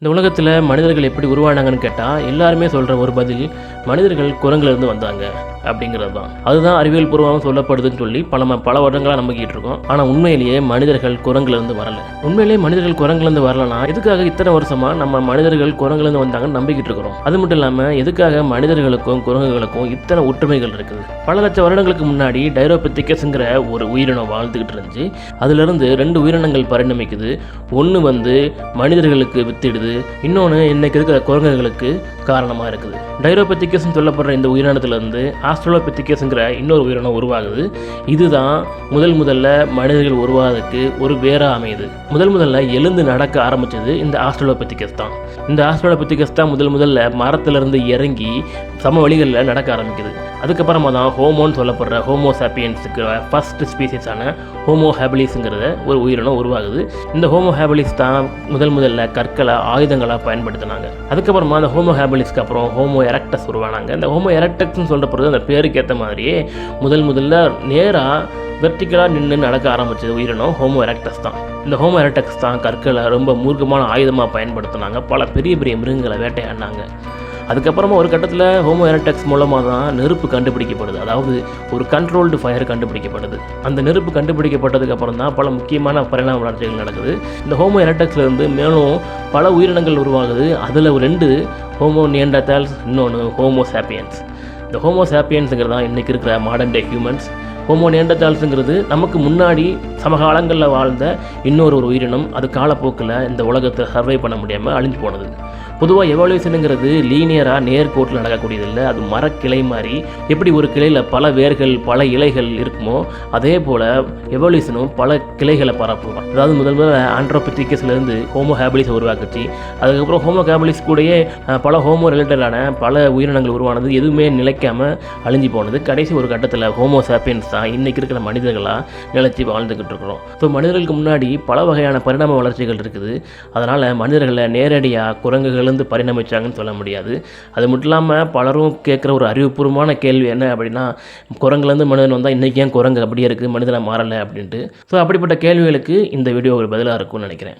இந்த உலகத்தில் மனிதர்கள் எப்படி உருவானாங்கன்னு கேட்டால் எல்லாருமே சொல்கிற ஒரு பதில் மனிதர்கள் குரங்கிலிருந்து வந்தாங்க அப்படிங்கிறது தான். அதுதான் அறிவியல் பூர்வமாக சொல்லப்படுதுன்னு சொல்லி பல வருடங்களாக நம்பிக்கிட்டு இருக்கோம். ஆனால் உண்மையிலேயே மனிதர்கள் குரங்கிலிருந்து வரல. உண்மையிலேயே மனிதர்கள் குரங்கிலிருந்து வரலனா எதுக்காக இத்தனை வருஷமாக நம்ம மனிதர்கள் குரங்கிலிருந்து வந்தாங்கன்னு நம்பிக்கிட்டு இருக்கிறோம்? அது மட்டும் இல்லாமல் எதுக்காக மனிதர்களுக்கும் குரங்குகளுக்கும் இத்தனை ஒற்றுமைகள் இருக்குது? பல லட்சம் வருடங்களுக்கு முன்னாடி டைரோபித்திகஸ்ங்கிற ஒரு உயிரினம் வாழ்ந்துகிட்டு இருந்துச்சு. அதிலிருந்து 2 உயிரினங்கள் பரிணமிக்குது. ஒன்று மனிதர்களுக்கு வித்திடுது, இன்னொன்று இன்னைக்கு இருக்கிற குரங்குகளுக்கு காரணமாக இருக்குது. டைரோபித்திகஸ்ன்னு சொல்லப்படுற இந்த உயிரினத்திலிருந்து ஆஸ்ட்ரலோபித்திகஸ்ங்கிற இன்னொரு உயிரினம் உருவாகுது. இதுதான் முதல்ல மனிதர்கள் உருவாவதற்கு ஒரு வேராக அமையுது. முதல்ல எழுந்து நடக்க ஆரம்பித்தது இந்த ஆஸ்ட்ரலோபித்திகஸ் தான். இந்த ஆஸ்ட்ரலோபித்திகஸ் தான் முதல்ல மரத்திலிருந்து இறங்கி சம வழிகளில் நடக்க ஆரம்பிக்குது. அதுக்கப்புறமா தான் ஹோமோன்னு சொல்லப்படுற ஹோமோ சாப்பியன்ஸுக்கு ஃபர்ஸ்ட் ஸ்பீசிஸான ஹோமோ ஹேபிலிஸ்ங்கிறத ஒரு உயிரினம் உருவாகுது. இந்த ஹோமோ ஹேபிலிஸ் தான் முதல்ல கற்களை ஆயுதங்களாக பயன்படுத்தினாங்க. அதுக்கப்புறமா அந்த ஹோமோ ஹேபிலிஸ்க்கு அப்புறம் ஹோமோ எரக்டஸ் உருவானாங்க. இந்த ஹோமோ எரக்டஸ்ன்னு சொல்லப்படுறது அந்த பேருக்கு ஏற்ற மாதிரியே முதல்ல நேராக வெர்டிக்கலாக நின்று நடக்க ஆரம்பித்தது உயிரினம் ஹோமோ எரக்டஸ் தான். இந்த ஹோமோ எரக்டஸ் தான் கற்களை ரொம்ப மூர்க்கமான ஆயுதமாக பயன்படுத்தினாங்க. பல பெரிய மிருகங்களை வேட்டையாடினாங்க. அதுக்கப்புறமா ஒரு கட்டத்தில் ஹோமோ எரக்டஸ் மூலமாக தான் நெருப்பு கண்டுபிடிக்கப்படுது. அதாவது ஒரு கண்ட்ரோல்டு ஃபயர் கண்டுபிடிக்கப்படுது. அந்த நெருப்பு கண்டுபிடிக்கப்பட்டதுக்கப்புறம் தான் பல முக்கியமான பரிணாம வளர்ச்சிகள் நடக்குது. இந்த ஹோமோ எரக்டஸ்லேருந்து மேலும் பல உயிரினங்கள் உருவாகுது. அதில் 2 ஹோமோ நியண்டர்தால்ஸ், இன்னொன்று ஹோமோ சாப்பியன்ஸ். இந்த ஹோமோ சாப்பியன்ஸுங்கிறது தான் இன்றைக்கி இருக்கிற மாடர்ன் டே ஹியூமன்ஸ். ஹோமோ நியண்டர்தால்ஸுங்கிறது நமக்கு முன்னாடி சமகாலங்களில் வாழ்ந்த இன்னொரு உயிரினம். அது காலப்போக்கில் இந்த உலகத்தில் சர்வை பண்ண முடியாமல் அழிஞ்சு போனது. பொதுவாக எவல்யூஷனுங்கிறது லீனியராக நேர்கோட்டில் நடக்கக்கூடியதில்லை. அது மரக்கிளை மாதிரி எப்படி ஒரு கிளையில் பல வேர்கள் பல இலைகள் இருக்குமோ அதே போல் எவல்யூஷனும் பல கிளைகளை பரப்பும். அதாவது முதல்ல ஆண்ட்ரோபித்திகஸ்லேருந்து ஹோமோ ஹேபிலிஸ் உருவாக்குச்சு. அதுக்கப்புறம் ஹோமோ ஹேபிலிஸ் கூடயே பல ஹோமோ ரிலேட்டடான பல உயிரினங்கள் உருவானது. எதுவுமே நிலைக்காமல் அழிஞ்சு போனது. கடைசி ஒரு கட்டத்தில் ஹோமோ சாப்பியன்ஸ் தான் இன்றைக்கி இருக்கிற மனிதர்களாக நிலைச்சி வாழ்ந்துக்கிட்டு இருக்கிறோம். ஸோ மனிதர்களுக்கு முன்னாடி பல வகையான பரிணாம வளர்ச்சிகள் இருக்குது. அதனால் மனிதர்களை நேரடியாக குரங்குகள் பரிணமிச்சாங்கன்னு சொல்ல முடியாது. அது மட்டும் இல்லாமல் பலரும் கேட்குற ஒரு அறிவுபூர்வமான கேள்வி என்ன அப்படின்னா, குரங்குலேருந்து மனிதன் வந்தால் இன்றைக்கி ஏன் குரங்கு அப்படியே இருக்குது, மனிதனை மாறலை அப்படின்ட்டு. ஸோ அப்படிப்பட்ட கேள்விகளுக்கு இந்த வீடியோ ஒரு பதிலாக இருக்கும்னு நினைக்கிறேன்.